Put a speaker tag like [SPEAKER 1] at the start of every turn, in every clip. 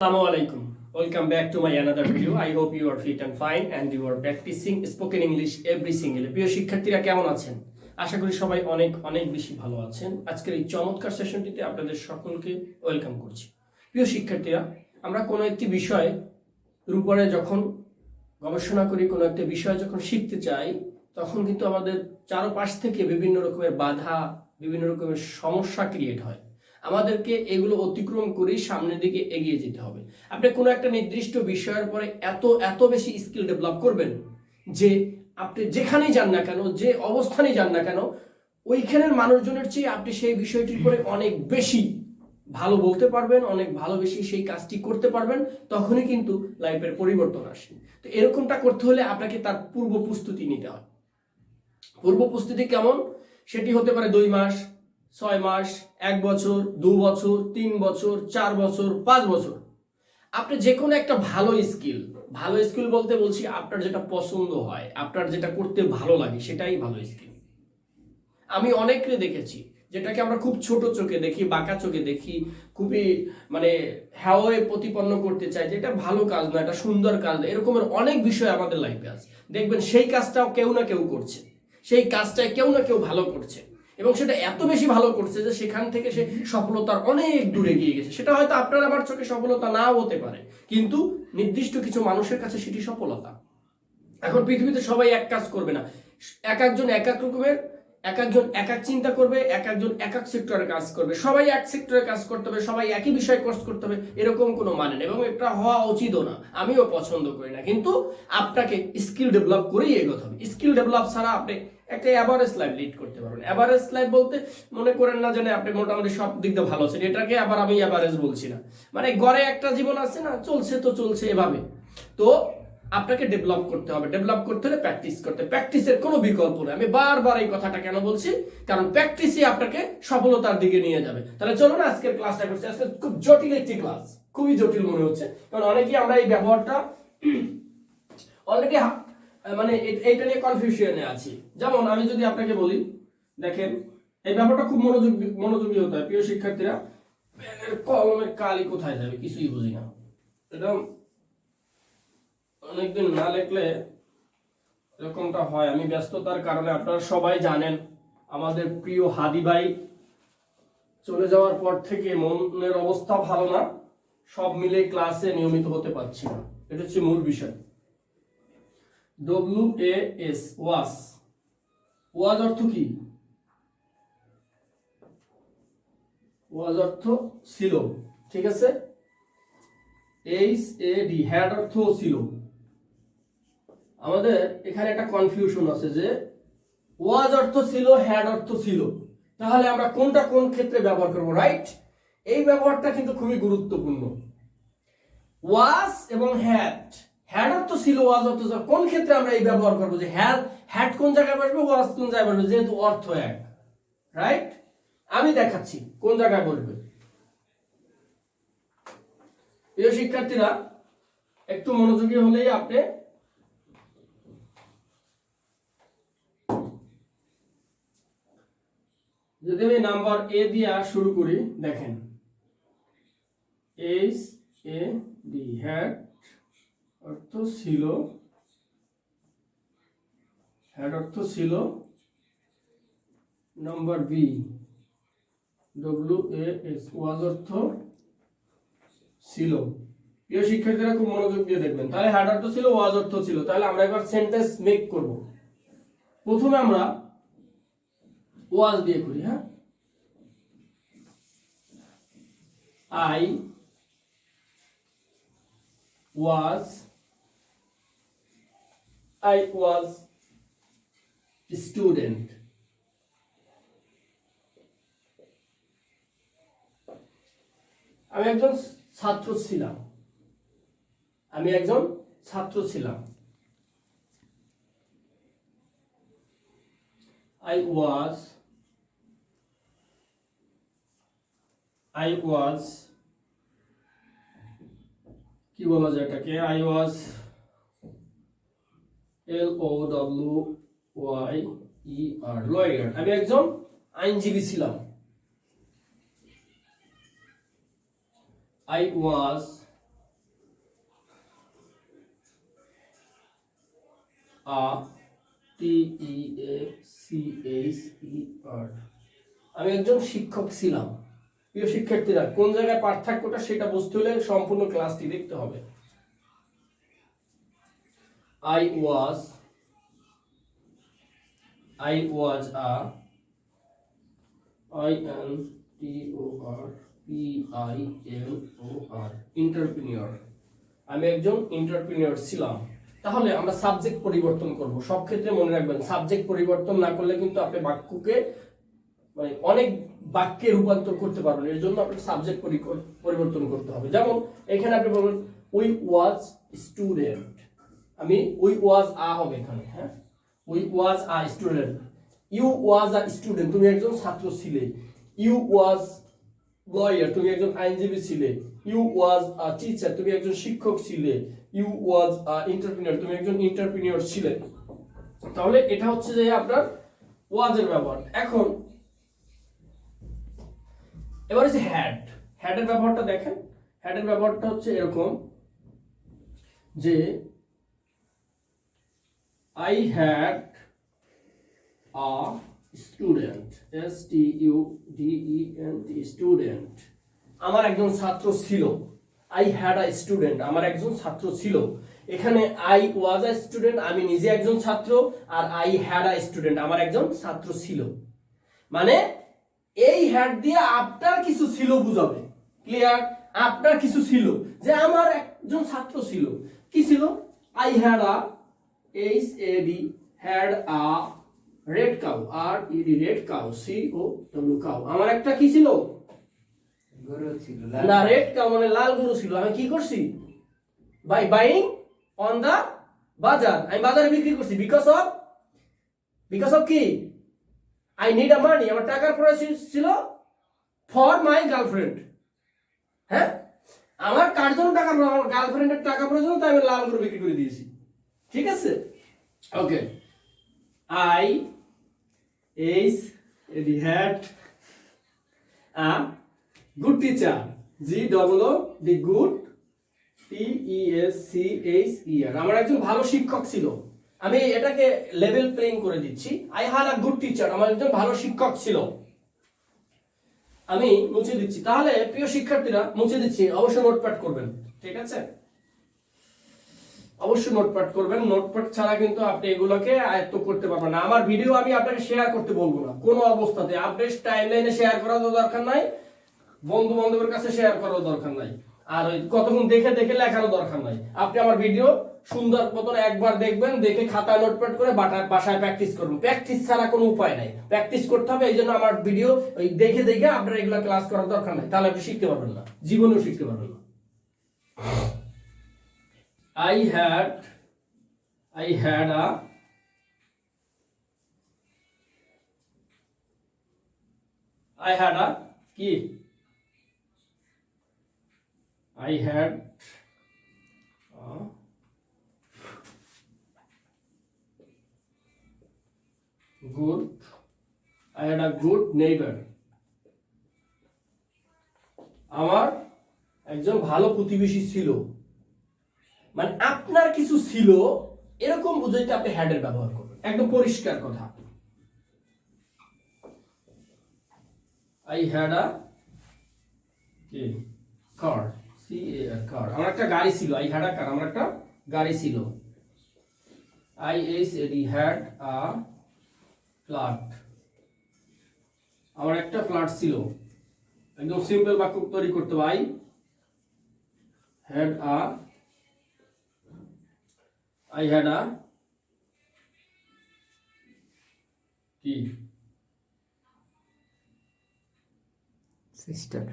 [SPEAKER 1] Assalamu alaikum. Welcome back to my another video. I hope you are fit and fine and you are practicing spoken English every single day. প্রিয় শিক্ষার্থীরা কেমন আছেন? আশা করি সবাই অনেক অনেক বেশি ভালো আছেন। আজকের এই চমৎকার সেশনটিতে আপনাদের সকলকে ওয়েলকাম করছি। প্রিয় শিক্ষার্থীরা, আমরা কোনো একটি বিষয়ের উপরে যখন গবেষণা করি, কোনো একটা বিষয় যখন শিখতে চাই, তখন কিন্তু আমাদের চারপাশ থেকে বিভিন্ন রকমের বাধা, বিভিন্ন রকমের সমস্যা ক্রিয়েট হয়। আমাদেরকে এগুলো অতিক্রম করে সামনের দিকে এগিয়ে যেতে হবে। আপনি কোনো একটা নির্দিষ্ট বিষয়ের পরে এত বেশি স্কিল ডেভেলপ করবেন যে আপনি যেখানেই যান না কেন, যে অবস্থানেই যান না কেন, ওইখানের মানুষজনের চেয়ে আপনি সেই বিষয়টির পরে অনেক বেশি ভালো বলতে পারবেন, অনেক ভালো বেশি সেই কাজটি করতে পারবেন। তখনই কিন্তু লাইফের পরিবর্তন আসে। তো এরকমটা করতে হলে আপনাকে তার পূর্ব প্রস্তুতি নিতে হয়। পূর্ব প্রস্তুতি কেমন? সেটি হতে পারে 2 মাস, 6 মাস, 1 বছর, 2 বছর, 3 বছর, 4 বছর, 5 বছর। আপনি যে কোনো একটা ভালো স্কিল বলতে বলছি আপনার যেটা পছন্দ হয়, আপনার যেটা করতে ভালো লাগে, সেটাই ভালো স্কিল। আমি অনেককে দেখেছি যেটাকে আমরা খুব ছোট চোখে দেখি, বাঁকা চোখে দেখি, খুবই হ্যাওয়ে প্রতিপন্ন করতে চাই, যেটা ভালো কাজ না, এটা সুন্দর কাজ না। এরকমের অনেক বিষয় আমাদের লাইফে আছে। দেখবেন সেই কাজটাও কেউ না কেউ করছে, সেই কাজটায় কেউ না কেউ ভালো করছে, এবং সেটা এত বেশি ভালো করছে যে সেখান থেকে সে সফলতার অনেক দূরে গিয়ে গেছে। সেটা হয়তো আপনার আমার চোখে সফলতা নাও হতে পারে, কিন্তু নির্দিষ্ট কিছু মানুষের কাছে সেটি সফলতা। এখন পৃথিবীতে সবাই এক কাজ করবে না, এক একজন এক এক রকমের, এক একজন এক এক চিন্তা করবে, এক একজন এক এক সেক্টরে কাজ করবে। সবাই এক সেক্টরে কাজ করতে হবে, সবাই একই বিষয়ে কোর্স করতে হবে, এরকম কোনো মানে নেই, এবং এটা হওয়া উচিতও না। আমিও পছন্দ করি না। কিন্তু আপনাকে স্কিল ডেভেলপ করেই এগোতে হবে। স্কিল ডেভেলপ ছাড়া আপনি একটা অ্যাভারেজ লাইফ লিড করতে পারবেন। অ্যাভারেজ লাইফ বলতে মনে করেন না যে আপনি মোটামুটি সব দিক দিয়ে ভালো আছেন, এটাকে আবার আমি অ্যাভারেজ বলছি না। মানে গড়ে একটা জীবন আছে না, চলছে তো চলছে এভাবে। তো আপনাকে ডেভেলপ করতে হবে। ডেভেলপ করতে হলে প্র্যাকটিস করতে, প্র্যাকটিসের কোনো বিকল্প নেই। আমি বারবার এই কথাটা কেন বলছি? কারণ প্র্যাকটিসই আপনাকে সফলতার দিকে নিয়ে যাবে। তাহলে চলুন আজকের ক্লাসটা করছি। আজকে খুব জটিল একটি ক্লাস, খুবই জটিল মনে হচ্ছে, কারণ অনেকেই আমরা এই ব্যবহারটা অলরেডি এইটা নিয়ে কনফিউশনে আছি। যেমন আমি যদি আপনাকে বলি, দেখেন এই ব্যাপারটা খুব মনোযোগী হতে হয়। প্রিয় শিক্ষার্থীরা, পেনের কলমের কালি কোথায় যাবে কিছুই বুঝি না। এটা অনেকদিন না লিখলে এরকমটা হয়। আমি ব্যস্ততার কারণে, আপনারা সবাই জানেন, আমাদের প্রিয় হাদি ভাই চলে যাওয়ার পর থেকে মনের অবস্থা ভালো না, সব মিলে ক্লাসে নিয়মিত হতে পারছি না। এটা হচ্ছে মূল বিষয়। WAS, ওয়াজ অর্থ কি? ওয়াজ অর্থ ছিল, ঠিক আছে। HAD, হ্যাড অর্থ ছিল। আমাদের এখানে একটা কনফিউশন আছে যে ওয়াজ অর্থ ছিল, হ্যাড অর্থ ছিল, তাহলে আমরা কোনটা কোন ক্ষেত্রে ব্যবহার করব, রাইট? এই ব্যবহারটা কিন্তু খুবই গুরুত্বপূর্ণ। ওয়াজ এবং হ্যাড, হ্যাড অর্থ ছিল, ওয়াজ অর্থ ছিল, কোন ক্ষেত্রে আমরা এই ব্যবহার করব? যে হ্যাড কোন জায়গায় বসবে, ওয়াজ কোন জায়গায় বসবে, যেহেতু অর্থ এক, রাইট? আমি দেখাচ্ছি কোন জায়গায় বসবে। প্রিয় শিক্ষার্থীরা, একটু মনোযোগী হলেই আপনি যদি আমি নাম্বার এ দিয়ে শুরু করি, দেখেন HAD, হ্যাড অর্থ ছিল, হ্যাড অর্থ ছিল। নাম্বার বি, WAS, ওয়াজ অর্থ ছিল। প্রিয় শিক্ষার্থীরা খুব মনোযোগ দিয়ে দেখবেন। তাহলে হ্যাড অর্থ ছিল, ওয়াজ অর্থ ছিল। তাহলে আমরা এবার সেন্টেন্স মেক করব। প্রথমে আমরা ওয়াজ দিয়ে করি। হ্যাঁ, I was student. আমি একজন ছাত্র ছিলাম। I was কি বলা যায় এটাকে? I was LOWYER, lawyer. আমি একজন আইনজীবী ছিলাম। I was a T E A C H E R. আমি একজন শিক্ষক ছিলাম। প্রিয় শিক্ষার্থীরা, কোন জায়গায় পার্থক্যটা সেটা বুঝতে হলে সম্পূর্ণ ক্লাসটি দেখতে হবে। I was a entrepreneur entrepreneur। আমি একজন এন্টারপ্রেনিউর ছিলাম। তাহলে আমরা সাবজেক্ট পরিবর্তন করব। সব ক্ষেত্রে মনে রাখবেন, সাবজেক্ট পরিবর্তন না করলে কিন্তু আপনি বাক্যকে মানে অনেক বাক্যে রূপান্তর করতে পারবেন। এর জন্য আপনাকে সাবজেক্ট পরিবর্তন করতে হবে। যেমন এখানে আপনি বলবেন উই ওয়াজ স্টুডেন্ট। আমি উই ওয়াজ আ হবে এখানে, হ্যাঁ, we was a student. You was a student, তুমি একজন ছাত্র ছিলে। ইউ ওয়াজ লয়ার, তুমি একজন আইনজীবী ছিলে। ইউ ওয়াজ আ টিচার, তুমি একজন শিক্ষক ছিলে। ইউ ওয়াজ আ এন্টারপ্রেনিউর, তুমি একজন এন্টারপ্রেনিউর ছিলে। তাহলে এটা হচ্ছে যে আপনার ওয়াজের ব্যবহার। এখন এবার হচ্ছে হ্যাড। হ্যাডের ব্যবহারটা দেখেন। হ্যাডের ব্যবহারটা হচ্ছে এরকম যে I had a student, student, student। আমার একজন ছাত্র ছিল। I had a student, আমার একজন ছাত্র ছিল। এখানে I was a student, আমি নিজে একজন ছাত্র, আর I had a student, আমার একজন ছাত্র ছিল। মানে এই হ্যাড দিয়ে আপনার কিছু ছিল বুঝাবে। ক্লিয়ার? আপনার কিছু ছিল, যে আমার একজন ছাত্র ছিল। কি ছিল? I had a HAD had a red cow, RED red cow, COW cow। আমার একটা কি ছিল?
[SPEAKER 2] গরু ছিল।
[SPEAKER 1] না, রেড কাউ মানে লাল গরু ছিল। আমি কি করছি? বাই বাইং অন দা বাজার, আমি বাজারে বিক্রি করছি। বিকজ অফ কি? আই নিড আ মানি, আমার টাকার প্রয়োজন ছিল ফর মাই গার্লফ্রেন্ড। হ্যাঁ, আমার কার জন্য টাকা প্রয়োজন? আমার গার্লফ্রেন্ডের টাকা প্রয়োজন, তাই আমি লাল গরু বিক্রি করে দিয়েছি। ঠিক আছে, ওকে। I had a good teacher, G-O-O-D, good, T-E-S-C-H-E-R। আমার একজন ভালো শিক্ষক ছিল। আমি এটাকে লেভেল প্লেইং করে দিচ্ছি। I had a good teacher, আমার একজন ভালো শিক্ষক ছিল। আমি মুছে দিচ্ছি। তাহলে প্রিয় শিক্ষার্থীরা, মুছে দিচ্ছি, অবশ্যই নোটপ্যাড করবেন। ঠিক আছে, অবশ্যই নোটপ্যাড করবেন। নোটপ্যাড ছাড়া কিন্তু আপনি এগুলোকে আয়ত্ত করতে পারবেন না। আমার ভিডিও আমি আপনাকে শেয়ার করতে বলবো না কোনো অবস্থাতে। আপডেট টাইমলাইনে শেয়ার করার দরকার নাই, বন্ধু বান্ধবের কাছে শেয়ার করার দরকার নাই, আর ওই কতক্ষণ দেখে দেখে লেখারও দরকার নাই। আপনি আমার ভিডিও সুন্দর মতন একবার দেখবেন, দেখে খাতায় নোটপ্যাড করে বাসায় প্র্যাকটিস করবেন। প্র্যাকটিস ছাড়া কোনো উপায় নাই, প্র্যাকটিস করতে হবে। এই জন্য আমার ভিডিও ওই দেখে দেখে আপনার এগুলো ক্লাস করার দরকার নাই, তাহলে আপনি শিখতে পারবেন না, জীবনেও শিখতে পারবেন না। I had a কি? I had a good neighbor। আমার একজন ভালো প্রতিবেশী ছিল। মানে আপনার কিছু ছিল এরকম বুঝাইতে আপনি হ্যাডের ব্যবহার করবেন। একদম পরিষ্কার কথা। I had a car, C-A-R, car। আমার একটা গাড়ি ছিল। I had a car, আমার একটা গাড়ি ছিল। I-H-A-D, had a flat, আমার একটা ফ্ল্যাট ছিল। একদম সিম্পল বাক্য তৈরি করতে হবে। I had a কি?
[SPEAKER 2] সিস্টার,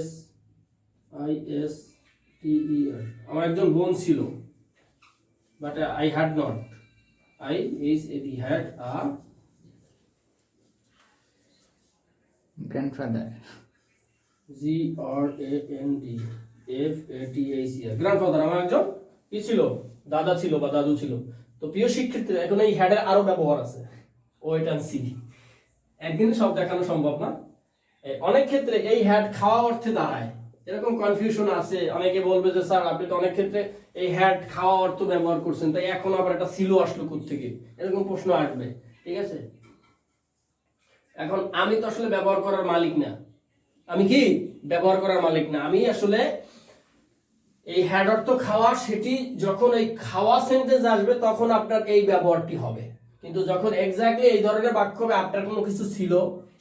[SPEAKER 1] S-I-S-T-E-R, আমার একজন বোন ছিল। But I had not, I-H-A-D, had a
[SPEAKER 2] grandfather,
[SPEAKER 1] G-R-A-N-D-F-A-T-H-E-R, grandfather. আমার একজন কি ছিল? দাদা ছিল বা দাদু ছিল। তো প্রিয় শিক্ষার্থীরা, এখন এই হ্যাডের আরো ব্যবহার আছে, ওয়েট এন্ড সি। একদিন সব দেখানো সম্ভব না। অনেক ক্ষেত্রে এই হ্যাড খাওয়া অর্থে দাঁড়ায়, এরকম কনফিউশন আছে। অনেকে বলবে যে স্যার আপনি তো অনেক ক্ষেত্রে এই হ্যাড খাওয়া অর্থ ব্যবহার করছেন, তাই এখন আবার একটা সিলো আসলো কোত্থেকে, এরকম প্রশ্ন আসবে। ঠিক আছে, এখন আমি তো আসলে ব্যবহার করার মালিক না। আমি কি ব্যবহার করার মালিক না, আমি আসলে এই হ্যাড অর্থ খাওয়া, সেটি যখন এই খাওয়া সেন্টেন্স আসবে তখন আপনার এই ব্যবহারটি হবে। কিন্তু যখন এক্স্যাক্টলি এই ধরনের বাক্য হবে, আপনার কোনো কিছু ছিল,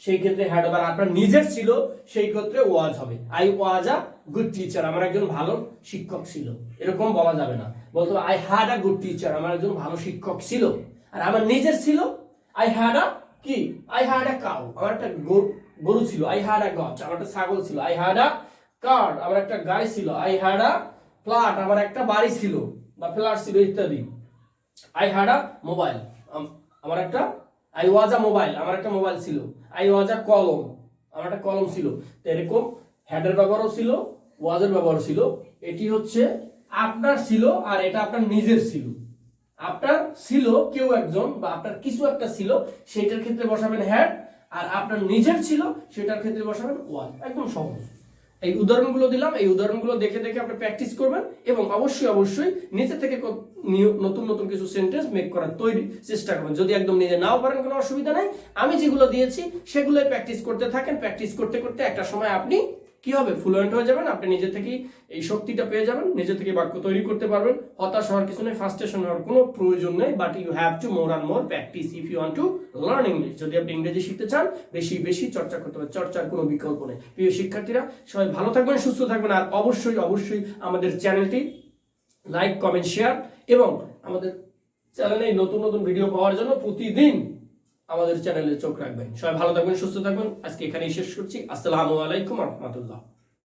[SPEAKER 1] সেই ক্ষেত্রে হ্যাড হবে। আর আপনার নিজের ছিল, সেই ক্ষেত্রে ওয়াজ হবে। I was a good teacher, আমার একজন ভালো শিক্ষক ছিল, এরকম বলা যাবে না। বলতে হবে I had a good teacher, আমার একজন ভালো শিক্ষক ছিল। আর আমার নিজের ছিল, আই হ্যাড আ কি, আই হ্যাড আ কাউ, আমার একটা গরু ছিল। আই হ্যাড আ গট, আমার একটা ছাগল ছিল। আই হ্যাড আ কার, আমার একটা গাড়ি ছিল। আই হ্যাড আ ফ্ল্যাট, আমার একটা বাড়ি ছিল বা ফ্ল্যাট ছিল ইত্যাদি। আই হ্যাড আ মোবাইল, আমার একটা, আই ওয়াজ আ মোবাইল, আমার একটা মোবাইল ছিল। আই ওয়াজ আ কলম, আমার একটা কলম ছিল। তো এরকম হ্যাডের ব্যবহারও ছিল, ওয়াজের ব্যবহার ছিল। এটি হচ্ছে আপনার ছিল, আর এটা আপনার নিজের ছিল। আপনার ছিল কেউ একজন বা আপনার কিছু একটা ছিল, সেটার ক্ষেত্রে বসাবেন হ্যাড। আর আপনার নিজের ছিল, সেটার ক্ষেত্রে বসাবেন ওয়াজ। একদম সহজ। এই উদাহরণগুলো দিলাম, এই উদাহরণগুলো দেখে দেখে আপনি প্র্যাকটিস করবেন এবং অবশ্যই অবশ্যই নিজে থেকে নতুন নতুন কিছু সেন্টেন্স মেক করার তৈরি চেষ্টা করবেন। যদি একদম নিজে নাও পারেন, কোনো অসুবিধা নাই, আমি যেগুলো দিয়েছি সেগুলোই প্র্যাকটিস করতে থাকেন। প্র্যাকটিস করতে করতে একটা সময় আপনি কি হবে, ফ্লুয়েন্ট হয়ে যাবেন। আপনি নিজে থেকেই এই শক্তিটা পেয়ে যাবেন, নিজে থেকে বাক্য তৈরি করতে পারবেন। হতাশ হওয়ার কিছু নেই, ফ্রাস্ট্রেশন হওয়ার কোনো প্রয়োজন নেই। But you have to more and more practice if you want to learn English. যদি আপনি ইংরেজি শিখতে চান, বেশি বেশি চর্চা করতে হবে। চর্চার কোনো বিকল্প নেই। প্রিয় শিক্ষার্থীরা, সবাই ভালো থাকবেন, সুস্থ থাকবেন। আর অবশ্যই অবশ্যই আমাদের চ্যানেলটি লাইক, কমেন্ট, শেয়ার এবং আমাদের চ্যানেলে নতুন নতুন ভিডিও পাওয়ার জন্য প্রতিদিন আমাদের চ্যানেলে চোখ রাখবেন। সবাই ভালো থাকবেন, সুস্থ থাকবেন। আজকে এখানেই শেষ করছি। আসসালামু আলাইকুম ওয়া রাহমাতুল্লাহ।